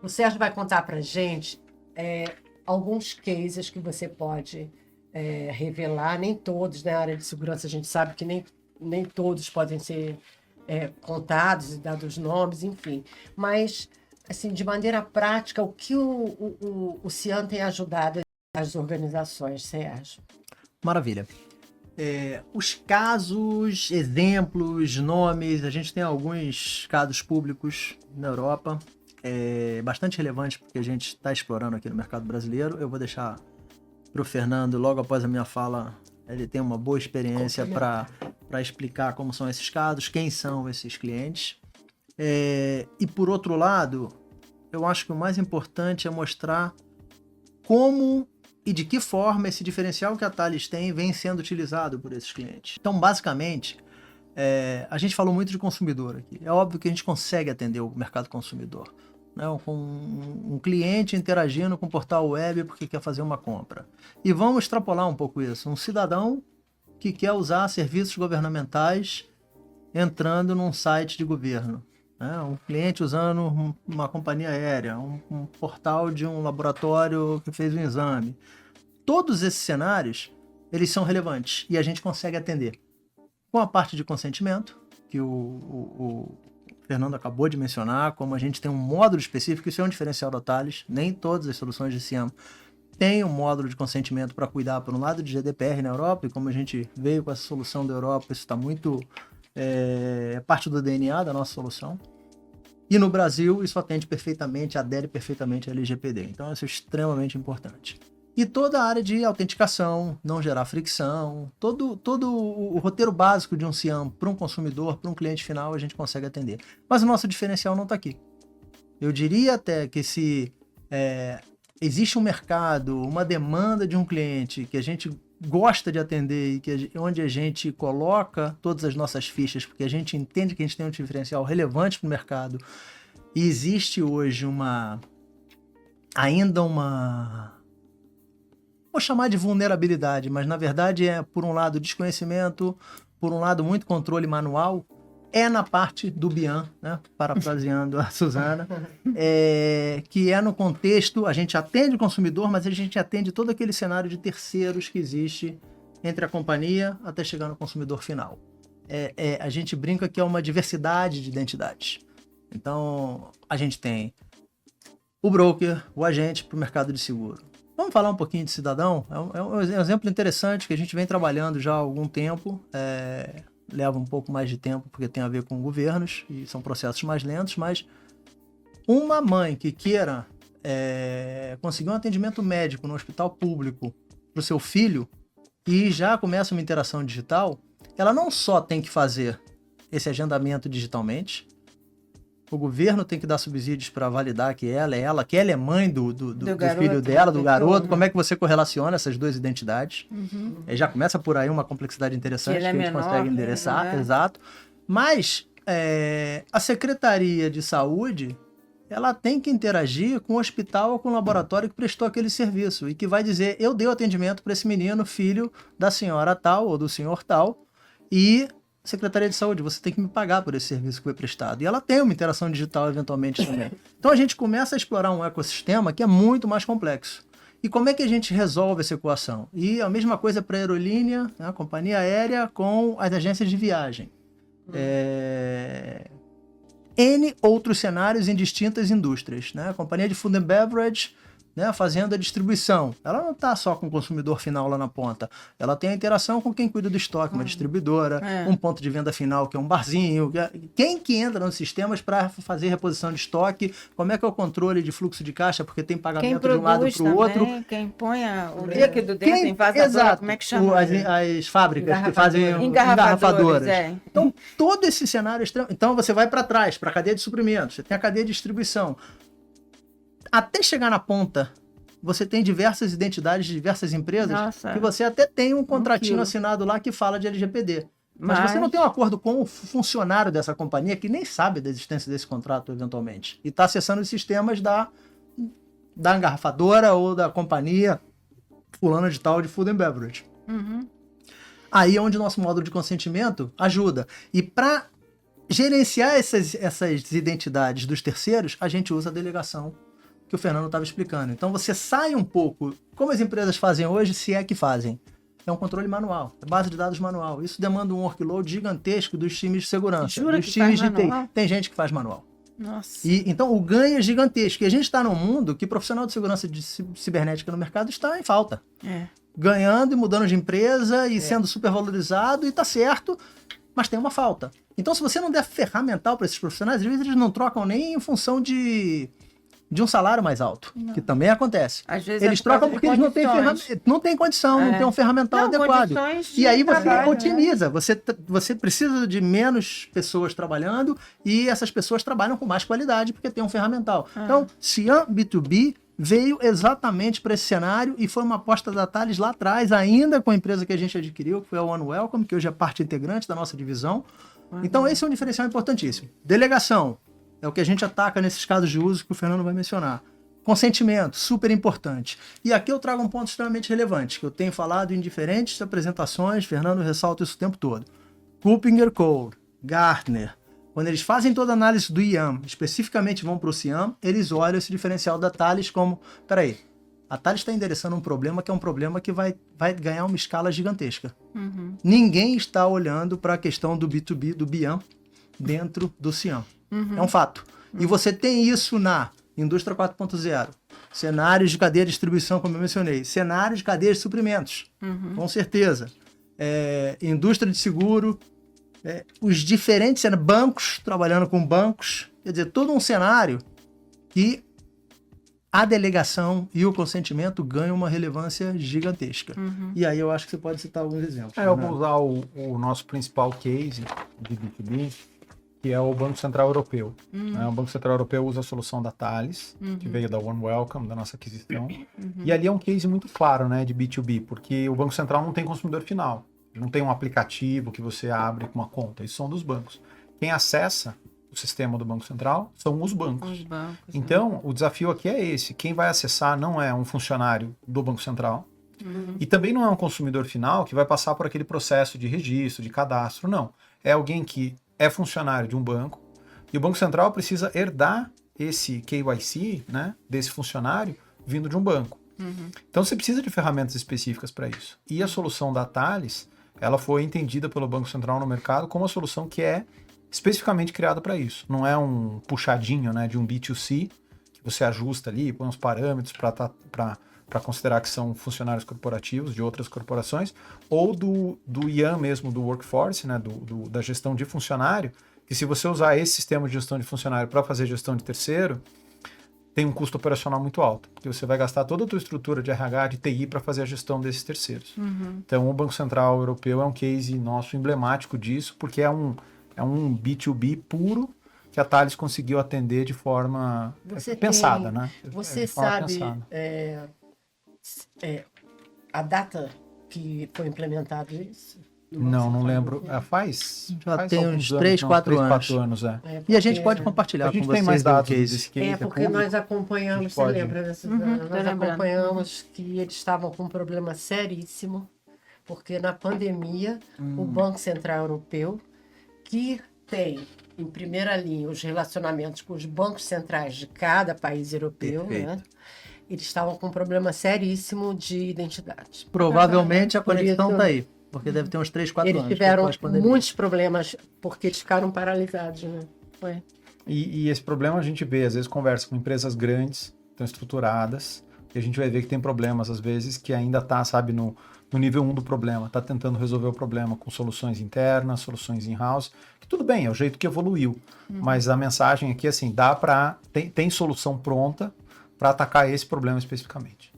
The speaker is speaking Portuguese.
O Sérgio vai contar para a gente alguns cases que você pode revelar, nem todos na área de segurança, a gente sabe que nem todos podem ser contados e dados nomes, enfim. Mas, assim, de maneira prática, o que o Cian tem ajudado as organizações, Sérgio? Maravilha. Os casos, exemplos, nomes, a gente tem alguns casos públicos na Europa, bastante relevantes porque a gente está explorando aqui no mercado brasileiro. Eu vou deixar para o Fernando, logo após a minha fala, ele tem uma boa experiência para explicar como são esses casos, quem são esses clientes. E por outro lado, eu acho que o mais importante é mostrar como e de que forma esse diferencial que a Thales tem vem sendo utilizado por esses clientes. Então, basicamente, a gente falou muito de consumidor aqui. É óbvio que a gente consegue atender o mercado consumidor, né? Com um cliente interagindo com o portal web porque quer fazer uma compra. E vamos extrapolar um pouco isso. Um cidadão que quer usar serviços governamentais entrando num site de governo. Um cliente usando uma companhia aérea, um portal de um laboratório que fez um exame. Todos esses cenários, eles são relevantes e a gente consegue atender. Com a parte de consentimento, que o Fernando acabou de mencionar, como a gente tem um módulo específico, isso é um diferencial da Thales, nem todas as soluções de CIAM têm um módulo de consentimento para cuidar, por um lado, de GDPR na Europa, e como a gente veio com essa solução da Europa, isso está muito... parte do DNA da nossa solução. E no Brasil, isso atende perfeitamente, adere perfeitamente à LGPD. Então, isso é extremamente importante. E toda a área de autenticação, não gerar fricção, todo o roteiro básico de um CIAM para um consumidor, para um cliente final, a gente consegue atender. Mas o nosso diferencial não está aqui. Eu diria até que se existe um mercado, uma demanda de um cliente que a gente gosta de atender e onde a gente coloca todas as nossas fichas, porque a gente entende que a gente tem um diferencial relevante para o mercado, e existe hoje ainda uma... Vou chamar de vulnerabilidade, mas na verdade por um lado, desconhecimento, por um lado, muito controle manual, na parte do BIAN, né? Parafraseando a Suzana, que no contexto, a gente atende o consumidor, mas a gente atende todo aquele cenário de terceiros que existe entre a companhia até chegar no consumidor final. A gente brinca que é uma diversidade de identidades. Então, a gente tem o broker, o agente para o mercado de seguro. Vamos falar um pouquinho de cidadão? É um exemplo interessante que a gente vem trabalhando já há algum tempo. Leva um pouco mais de tempo porque tem a ver com governos e são processos mais lentos, mas uma mãe que queira conseguir um atendimento médico no hospital público para o seu filho e já começa uma interação digital, ela não só tem que fazer esse agendamento digitalmente, o governo tem que dar subsídios para validar que ela é mãe do filho dela, do garoto. Como é que você correlaciona essas duas identidades? Uhum. Já começa por aí uma complexidade interessante que a gente menor, consegue endereçar. Exato. Mas a Secretaria de Saúde, ela tem que interagir com o hospital ou com o laboratório que prestou aquele serviço e que vai dizer, eu dei o atendimento para esse menino, filho da senhora tal ou do senhor tal, e... Secretaria de Saúde, você tem que me pagar por esse serviço que foi prestado. E ela tem uma interação digital eventualmente também. Então a gente começa a explorar um ecossistema que é muito mais complexo. E como é que a gente resolve essa equação? E a mesma coisa para a aerolínea, né, a companhia aérea com as agências de viagem. N outros cenários em distintas indústrias. Né? A companhia de food and beverage, né, fazendo a distribuição. Ela não está só com o consumidor final lá na ponta. Ela tem a interação com quem cuida do estoque, uma distribuidora, um ponto de venda final que é um barzinho. Quem que entra nos sistemas para fazer reposição de estoque? Como é que é o controle de fluxo de caixa? Porque tem pagamento de um lado para o outro. Quem põe o líquido dentro, exato, como é que chama? As fábricas que fazem engarrafadoras. Então, todo esse cenário extremo. Então, você vai para trás, para a cadeia de suprimentos. Você tem a cadeia de distribuição. Até chegar na ponta, você tem diversas identidades de diversas empresas que você até tem um contratinho assinado lá que fala de LGPD. Mas você não tem um acordo com o funcionário dessa companhia que nem sabe da existência desse contrato eventualmente. E está acessando os sistemas da engarrafadora ou da companhia fulana de tal de food and beverage. Aí é onde o nosso módulo de consentimento ajuda. E para gerenciar essas identidades dos terceiros, a gente usa a delegação que o Fernando estava explicando. Então você sai um pouco, como as empresas fazem hoje, se é que fazem. É um controle manual, é base de dados manual. Isso demanda um workload gigantesco dos times de segurança, Jura dos que times faz de TI. manual? Tem gente que faz manual. Nossa. Então o ganho é gigantesco. E a gente está num mundo que profissional de segurança de cibernética no mercado está em falta. Ganhando e mudando de empresa e sendo super valorizado e tá certo, mas tem uma falta. Então se você não der ferramental para esses profissionais, às vezes eles não trocam nem em função de um salário mais alto, que também acontece. Às vezes Eles trocam porque eles não têm não tem condição, não tem um ferramental adequado. E aí você otimiza, você precisa de menos pessoas trabalhando e essas pessoas trabalham com mais qualidade porque tem um ferramental. Então, Ciam B2B veio exatamente para esse cenário e foi uma aposta da Thales lá atrás, ainda com a empresa que a gente adquiriu, que foi a One Welcome, que hoje é parte integrante da nossa divisão. Então, esse é um diferencial importantíssimo. Delegação. É o que a gente ataca nesses casos de uso que o Fernando vai mencionar. Consentimento, super importante. E aqui eu trago um ponto extremamente relevante, que eu tenho falado em diferentes apresentações, Fernando ressalta isso o tempo todo. KuppingerCole, Gartner, quando eles fazem toda a análise do IAM, especificamente vão para o CIAM, eles olham esse diferencial da Thales como, peraí, a Thales está endereçando um problema que é um problema que vai ganhar uma escala gigantesca. Ninguém está olhando para a questão do B2B, do BIAM, dentro do CIAM. É um fato. E você tem isso na indústria 4.0, cenários de cadeia de distribuição, como eu mencionei, cenários de cadeia de suprimentos, com certeza. Indústria de seguro, os diferentes bancos, trabalhando com bancos, quer dizer, todo um cenário que a delegação e o consentimento ganham uma relevância gigantesca. E aí eu acho que você pode citar alguns exemplos. Eu vou usar o nosso principal case de B2B, que é o Banco Central Europeu. O Banco Central Europeu usa a solução da Thales, que veio da One Welcome, da nossa aquisição. E ali é um case muito claro, né, de B2B, porque o Banco Central não tem consumidor final. Não tem um aplicativo que você abre com uma conta. Isso são dos bancos. Quem acessa o sistema do Banco Central são os bancos. Então, o desafio aqui é esse. Quem vai acessar não é um funcionário do Banco Central e também não é um consumidor final que vai passar por aquele processo de registro, de cadastro, não. É alguém que é funcionário de um banco e o Banco Central precisa herdar esse KYC, né, desse funcionário vindo de um banco. Então você precisa de ferramentas específicas para isso. E a solução da Thales, ela foi entendida pelo Banco Central no mercado como uma solução que é especificamente criada para isso. Não é um puxadinho, né, de um B2C que você ajusta ali, põe uns parâmetros para considerar que são funcionários corporativos de outras corporações, ou do IAM mesmo, do workforce, né, da gestão de funcionário, que se você usar esse sistema de gestão de funcionário para fazer gestão de terceiro, tem um custo operacional muito alto, porque você vai gastar toda a tua estrutura de RH, de TI, para fazer a gestão desses terceiros. Então, o Banco Central Europeu é um case nosso emblemático disso, porque é um B2B puro, que a Thales conseguiu atender de forma pensada, né? Você sabe a data que foi implementado isso? Não lembro. Faz tem uns 3, 4 anos. E a gente pode compartilhar com vocês. A gente tem mais dados desse case. Porque nós acompanhamos, você lembra? Nós acompanhamos que eles estavam com um problema seríssimo, porque na pandemia, o Banco Central Europeu, que tem em primeira linha os relacionamentos com os bancos centrais de cada país europeu, né? Eles estavam com um problema seríssimo de identidade. Provavelmente a conexão está aí, porque deve ter uns 3, 4 anos. Eles tiveram muitos problemas porque eles ficaram paralisados, né? Foi. E esse problema a gente vê, às vezes conversa com empresas grandes, estão estruturadas, e a gente vai ver que tem problemas, às vezes, que ainda está, sabe, no nível 1 do problema, está tentando resolver o problema com soluções internas, soluções in-house, que tudo bem, é o jeito que evoluiu, mas a mensagem aqui, assim, tem solução pronta para atacar esse problema especificamente.